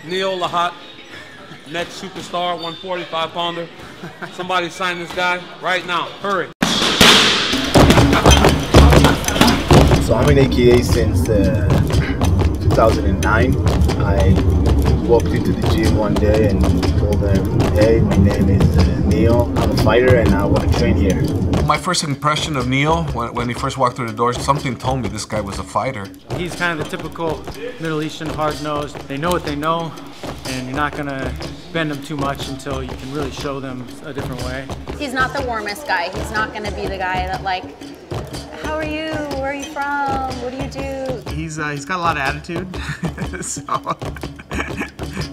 Lahat, next superstar, 145 pounder. Somebody sign this guy right now. Hurry. So I'm in AKA since 2009. I walked into the gym one day and told them, hey, my name is Neil. I'm a fighter and I want to train here. My first impression of Neil, when he first walked through the doors, something told me this guy was a fighter. He's kind of the typical Middle Eastern hard-nosed. They know what they know, and you're not going to bend them too much until you can really show them a different way. He's not the warmest guy. He's not going to be the guy that like, how are you? Where are you from? What do you do? He's got a lot of attitude, so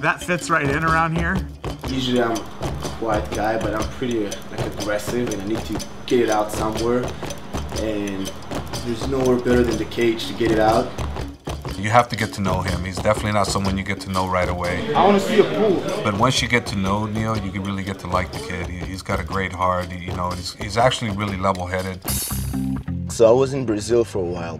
that fits right in around here. Usually I'm a quiet guy, but I'm pretty aggressive and I need to get it out somewhere. And there's nowhere better than the cage to get it out. You have to get to know him. He's definitely not someone you get to know right away. I want to see a pool. But once you get to know Neil, you can really get to like the kid. He's got a great heart. He's actually really level-headed. So I was in Brazil for a while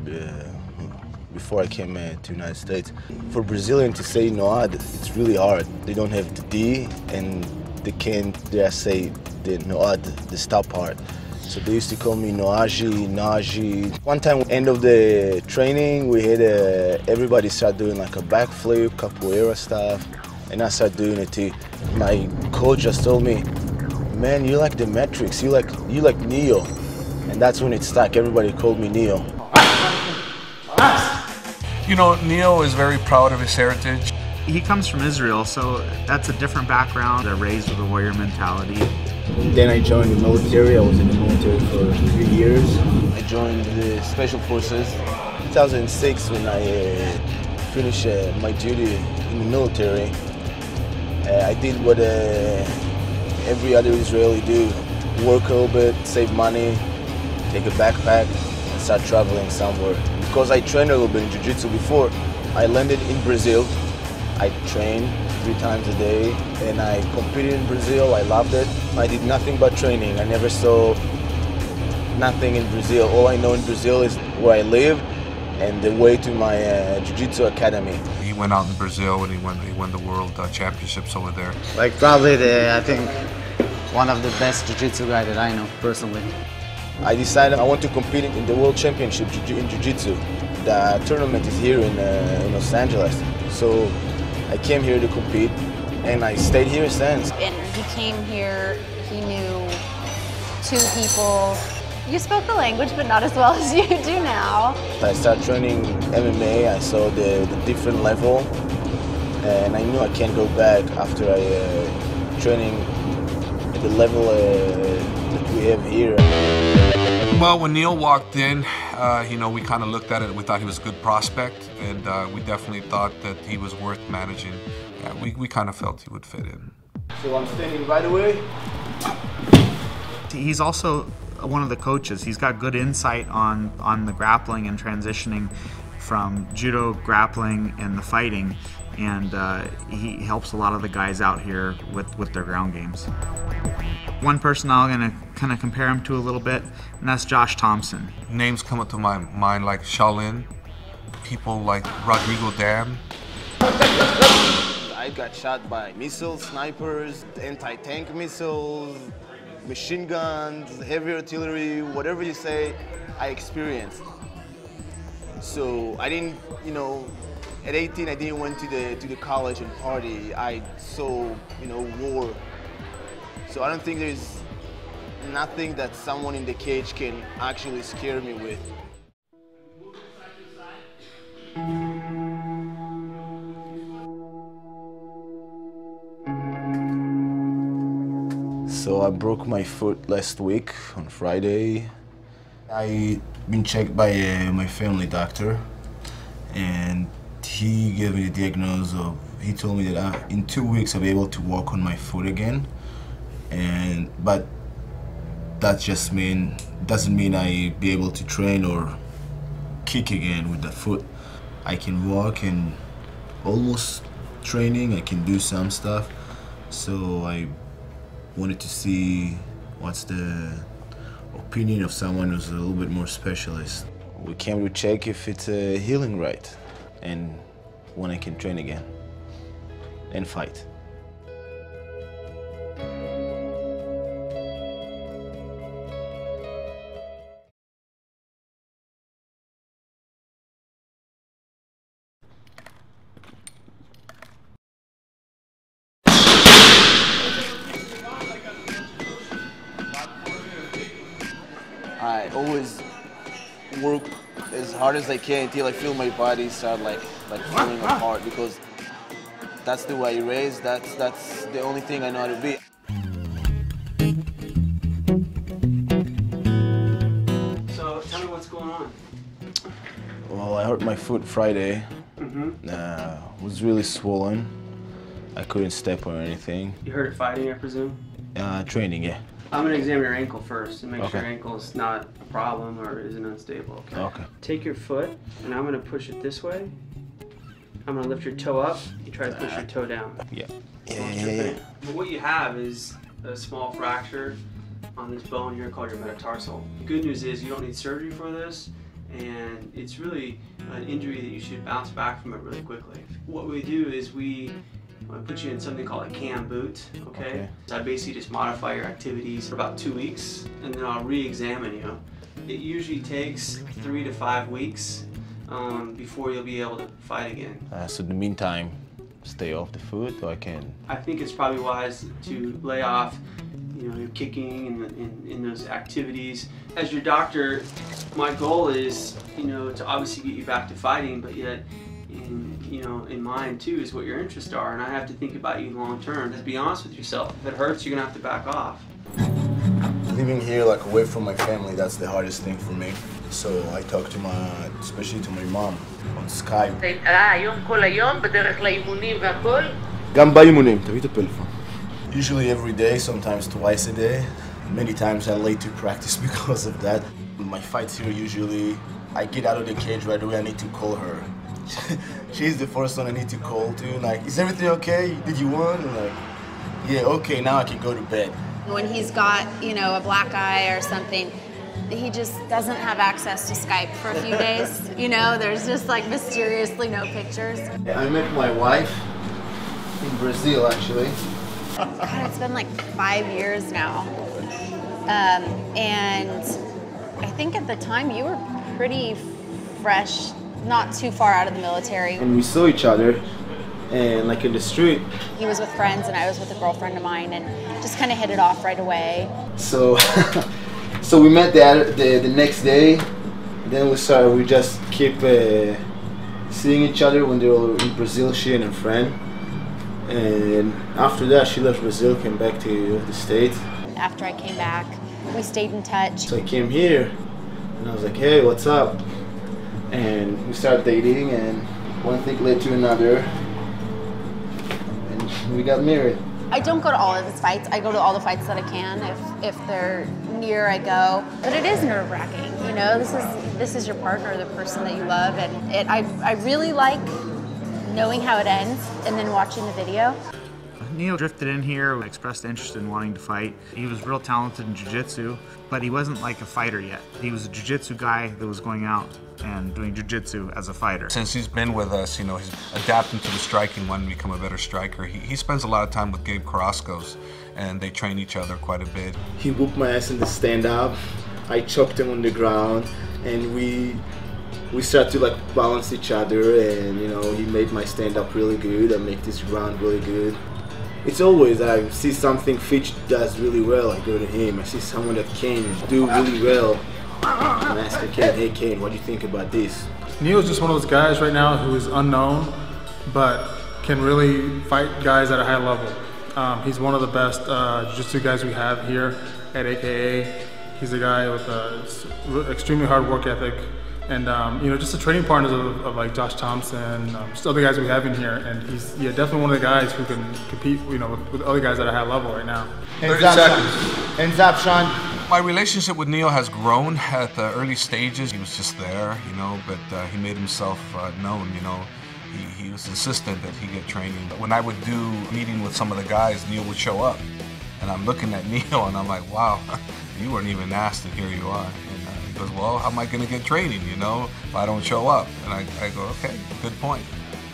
before I came to the United States. For Brazilian to say Noad, it's really hard. They don't have the D and they can't dare say the Noad, the stop part. So they used to call me Noaji, Naji. One time, end of the training, we had everybody start doing like a backflip, capoeira stuff, and I started doing it too. My coach just told me, man, you're like the Matrix, you like Neo. And that's when it stuck. Everybody called me Neo. You know, Neil is very proud of his heritage. He comes from Israel, so that's a different background. They're raised with a warrior mentality. Then I joined the military. I was in the military for 3 years. I joined the Special Forces. 2006, when I finished my duty in the military, I did what every other Israeli do. Work a little bit, save money, take a backpack, and start traveling somewhere. Because I trained a little bit in jiu-jitsu before, I landed in Brazil. I trained 3 times a day, and I competed in Brazil. I loved it. I did nothing but training. I never saw nothing in Brazil. All I know in Brazil is where I live and the way to my jiu-jitsu academy. He went out in Brazil and he won the world championships over there. Like probably I think one of the best jiu-jitsu guy that I know personally. I decided I want to compete in the World Championship in Jiu-Jitsu. The tournament is here in Los Angeles. So I came here to compete and I stayed here since. And he came here, he knew 2 people. You spoke the language, but not as well as you do now. I started training MMA, I saw the different level, and I knew I can't go back after training at the level that we have here. Well, when Neil walked in, we kind of looked at it. We thought he was a good prospect, and we definitely thought that he was worth managing. Yeah, we kind of felt he would fit in. So I'm standing right away. He's also one of the coaches. He's got good insight on the grappling and transitioning from judo, grappling, and the fighting, and he helps a lot of the guys out here with their ground games. One person I'm going to kind of compare him to a little bit, and that's Josh Thompson. Names come up to my mind like Shaolin, people like Rodrigo Dam. I got shot by missiles, snipers, anti-tank missiles, machine guns, heavy artillery, whatever you say, I experienced. So I didn't, at 18 I didn't went to the college and party. I saw, war. So I don't think there's nothing that someone in the cage can actually scare me with. So I broke my foot last week on Friday. I've been checked by my family doctor, and he gave me the diagnosis of, he told me that in 2 weeks I'll be able to walk on my foot again. But that just doesn't mean I be able to train or kick again with that foot. I can walk and almost training, I can do some stuff. So I wanted to see what's the opinion of someone who's a little bit more specialist. We came to check if it's healing right and when I can train again. and fight. I always work as hard as I can until I feel my body start like falling apart, because that's the way I raised. That's the only thing I know how to be. So tell me what's going on. Well, I hurt my foot Friday. Was really swollen. I couldn't step or anything. You hurt it fighting, I presume? Training, yeah. I'm gonna examine your ankle first and make Okay. sure your ankle is not a problem or isn't unstable. Okay. Okay. Take your foot and I'm gonna push it this way. I'm gonna lift your toe up. You try to push your toe down. Yeah. But what you have is a small fracture on this bone here called your metatarsal. The good news is you don't need surgery for this, and it's really an injury that you should bounce back from it really quickly. What we do is we put you in something called a cam boot, okay? So I basically just modify your activities for about 2 weeks, and then I'll re-examine you. It usually takes 3 to 5 weeks before you'll be able to fight again. So in the meantime, stay off the foot, or I can... I think it's probably wise to lay off, you know, your kicking and in those activities. As your doctor, my goal is, you know, to obviously get you back to fighting, but yet, in mind too, is what your interests are, and I have to think about you long term. Just be honest with yourself. If it hurts, you're gonna have to back off. Living here, like away from my family, that's the hardest thing for me. So I talk to especially to my mom on Skype. היום כל היום בדרך לאימונים והכל? גם באימונים, תביא את הפלאפון. Usually every day, sometimes twice a day. Many times I'm late to practice because of that. My fights here usually, I get out of the cage right away, I need to call her. She's the first one I need to call to, like, is everything okay? Did you win? And like, yeah, okay, now I can go to bed. When he's got, you know, a black eye or something, he just doesn't have access to Skype for a few days. You know, there's just like mysteriously no pictures. I met my wife in Brazil, actually. God, it's been like 5 years now. And I think at the time you were pretty fresh, not too far out of the military. And we saw each other, and like in the street. He was with friends and I was with a girlfriend of mine, and just kind of hit it off right away. So, so we met the next day. Then we just keep seeing each other when they were in Brazil, she and her friend. And after that, she left Brazil, came back to the States. After I came back, we stayed in touch. So I came here, and I was like, hey, what's up? And we started dating, and one thing led to another, and we got married. I don't go to all of his fights. I go to all the fights that I can. If they're near, I go. But it is nerve-wracking, you know. This is your partner, the person that you love, and I really like knowing how it ends and then watching the video. Neil drifted in here, expressed interest in wanting to fight. He was real talented in jiu-jitsu, but he wasn't like a fighter yet. He was a jiu-jitsu guy that was going out and doing jiu-jitsu as a fighter. Since he's been with us, you know, he's adapting to the striking, wanting to become a better striker. He spends a lot of time with Gabe Carrasco's, and they train each other quite a bit. He whooped my ass in the stand-up. I choked him on the ground, and we started to like balance each other, and you know, he made my stand-up really good. I make this ground really good. It's always, I see something Fitch does really well, I go to him. I see someone that can do really well, and I ask Kane, hey Kane, what do you think about this? Neil's just one of those guys right now who is unknown, but can really fight guys at a high level. He's one of the best jiu-jitsu guys we have here at AKA. He's a guy with an extremely hard work ethic. And you know, just the training partners of like Josh Thompson, just other guys we have in here, and he's definitely one of the guys who can compete, you know, with other guys at a high level right now. 30 seconds. Hands up, Sean. My relationship with Neil has grown at the early stages. He was just there, you know, but he made himself known, you know. He was insistent that he get training. But when I would do a meeting with some of the guys, Neil would show up, and I'm looking at Neil, and I'm like, wow, you weren't even asked, and here you are. He goes, well, how am I going to get training, you know, if I don't show up? And I go, okay, good point.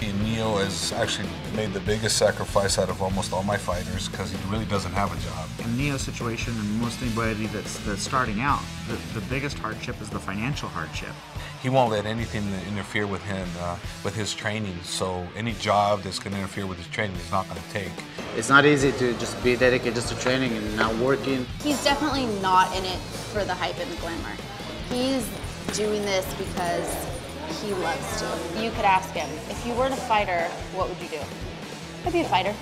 Neil has actually made the biggest sacrifice out of almost all my fighters because he really doesn't have a job. In Neo's situation, and most anybody that's starting out, the biggest hardship is the financial hardship. He won't let anything interfere with him, with his training. So any job that's going to interfere with his training, he's not going to take. It's not easy to just be dedicated just to training and not working. He's definitely not in it for the hype and the glamour. He's doing this because he loves to. You could ask him, if you weren't a fighter, what would you do? I'd be a fighter.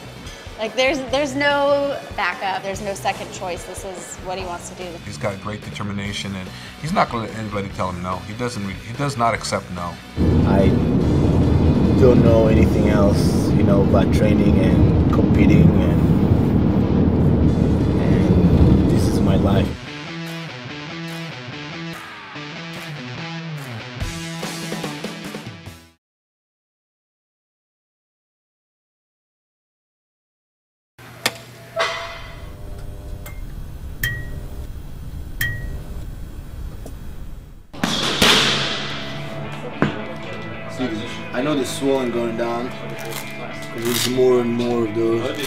Like there's no backup, there's no second choice. This is what he wants to do. He's got great determination, and he's not going to let anybody tell him no. He does not accept no. I don't know anything else, you know, about training and competing, and this is my life. I know the swelling going down because there's more and more of those.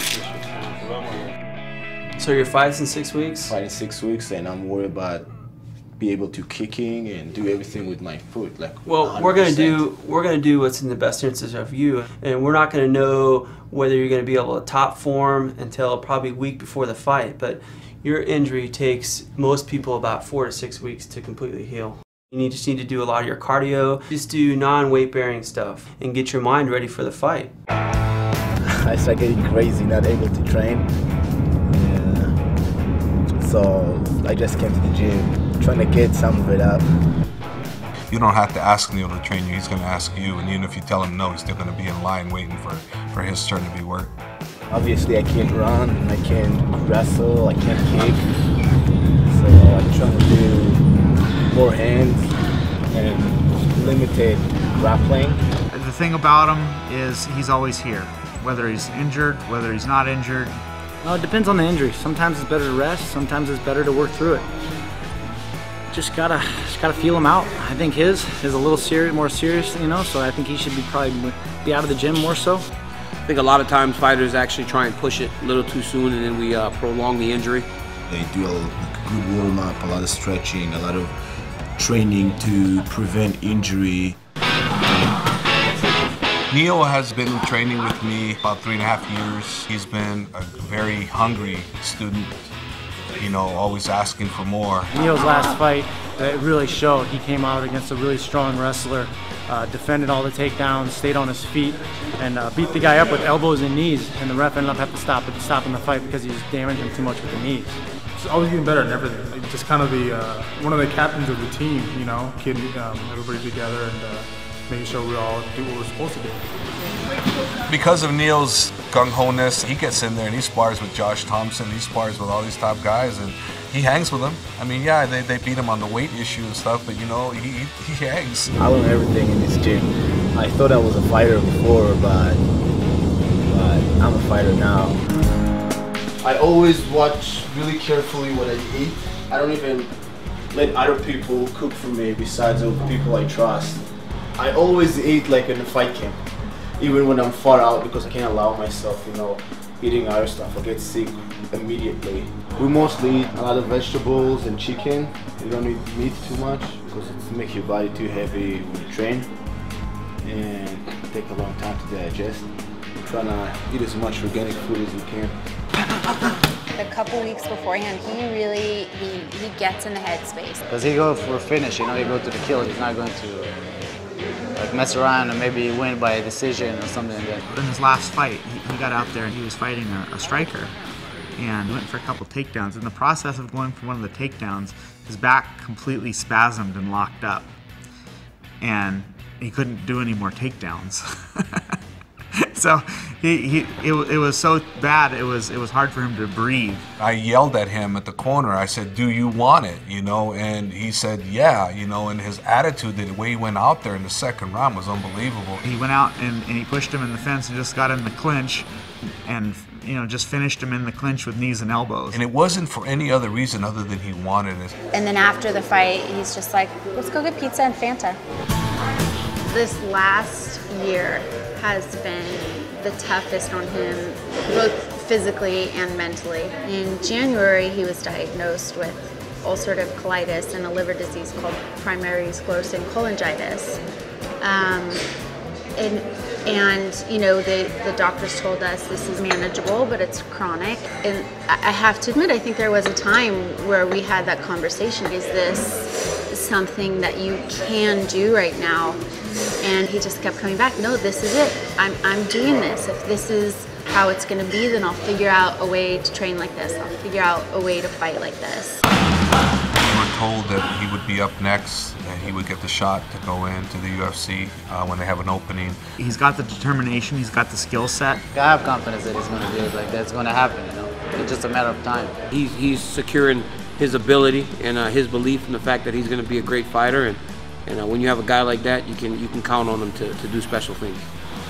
So your fight's in 6 weeks? Fight in 6 weeks, and I'm worried about be able to kicking and do everything with my foot. Like, well, 100%. we're gonna do what's in the best interest of you, and we're not gonna know whether you're gonna be able to top form until probably a week before the fight. But your injury takes most people about 4 to 6 weeks to completely heal. You just need to do a lot of your cardio. Just do non-weight bearing stuff and get your mind ready for the fight. I start getting crazy, not able to train. Yeah. So I just came to the gym, trying to get some of it up. You don't have to ask Neil to train you, he's going to ask you, and even if you tell him no, he's still going to be in line waiting for his turn to be worked. Obviously I can't run, I can't wrestle, I can't kick. So I'm trying to do more hands and limited grappling. The thing about him is he's always here, whether he's injured, whether he's not injured. Well, it depends on the injury. Sometimes it's better to rest, sometimes it's better to work through it. Just gotta feel him out. I think his is a little more serious, you know, so I think he should probably be out of the gym more so. I think a lot of times fighters actually try and push it a little too soon, and then we prolong the injury. They do a good warm-up, a lot of stretching, a lot of training to prevent injury. Neil has been training with me about 3.5 years. He's been a very hungry student, you know, always asking for more. Neil's last fight, it really showed. He came out against a really strong wrestler, defended all the takedowns, stayed on his feet, and beat the guy up with elbows and knees, and the ref ended up having to stopping the fight because he was damaging him too much with the knees. It's always getting better at everything. Like, just kind of the one of the captains of the team, you know, getting everybody together and making sure we all do what we're supposed to do. Because of Neil's gung-ho-ness, he gets in there and he spars with Josh Thompson, he spars with all these top guys, and he hangs with them. I mean, yeah, they beat him on the weight issue and stuff, but you know, he hangs. I learned everything in this gym. I thought I was a fighter before, but I'm a fighter now. I always watch really carefully what I eat. I don't even let other people cook for me besides the people I trust. I always eat like in a fight camp, even when I'm far out, because I can't allow myself, you know, eating other stuff. I get sick immediately. We mostly eat a lot of vegetables and chicken. You don't eat meat too much because it makes your body too heavy when you train and it takes a long time to digest. I'm trying to eat as much organic food as we can. A couple weeks beforehand, he gets in the headspace. Because he goes for a finish, you know, he goes to the kill. He's not going to like mess around and maybe win by a decision or something like that. In his last fight, he got out there and he was fighting a striker and went for a couple takedowns. In the process of going for one of the takedowns, his back completely spasmed and locked up, and he couldn't do any more takedowns. So it was so bad, it was hard for him to breathe. I yelled at him at the corner. I said, "Do you want it?" You know, and he said, "Yeah." You know, and his attitude, the way he went out there in the second round was unbelievable. He went out and he pushed him in the fence and just got in the clinch, and you know, just finished him in the clinch with knees and elbows. And it wasn't for any other reason other than he wanted it. And then after the fight, he's just like, "Let's go get pizza and Fanta." This last year has been the toughest on him, both physically and mentally. In January, he was diagnosed with ulcerative colitis and a liver disease called primary sclerosing cholangitis. And you know, the doctors told us this is manageable, but it's chronic. And I have to admit, I think there was a time where we had that conversation. Is this something that you can do right now? And he just kept coming back. No, this is it. I'm doing this. If this is how it's going to be, then I'll figure out a way to train like this. I'll figure out a way to fight like this. We were told that he would be up next, that he would get the shot to go into the UFC when they have an opening. He's got the determination, he's got the skill set. I have confidence that he's going to do it, like that's going to happen, you know. It's just a matter of time. He's securing his ability and his belief in the fact that he's going to be a great fighter, and when you have a guy like that, you can count on him to do special things.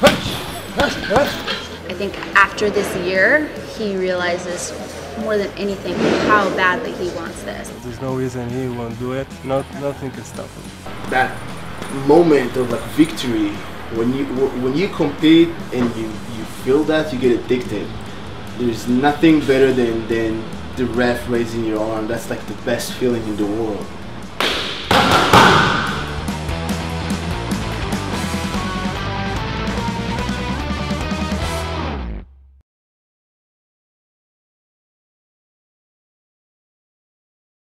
I think after this year, he realizes more than anything how badly he wants this. There's no reason he won't do it. Nothing can stop him. That moment of like victory, when you compete and you feel that, you get addicted. There's nothing better than the ref raising your arm. That's like the best feeling in the world.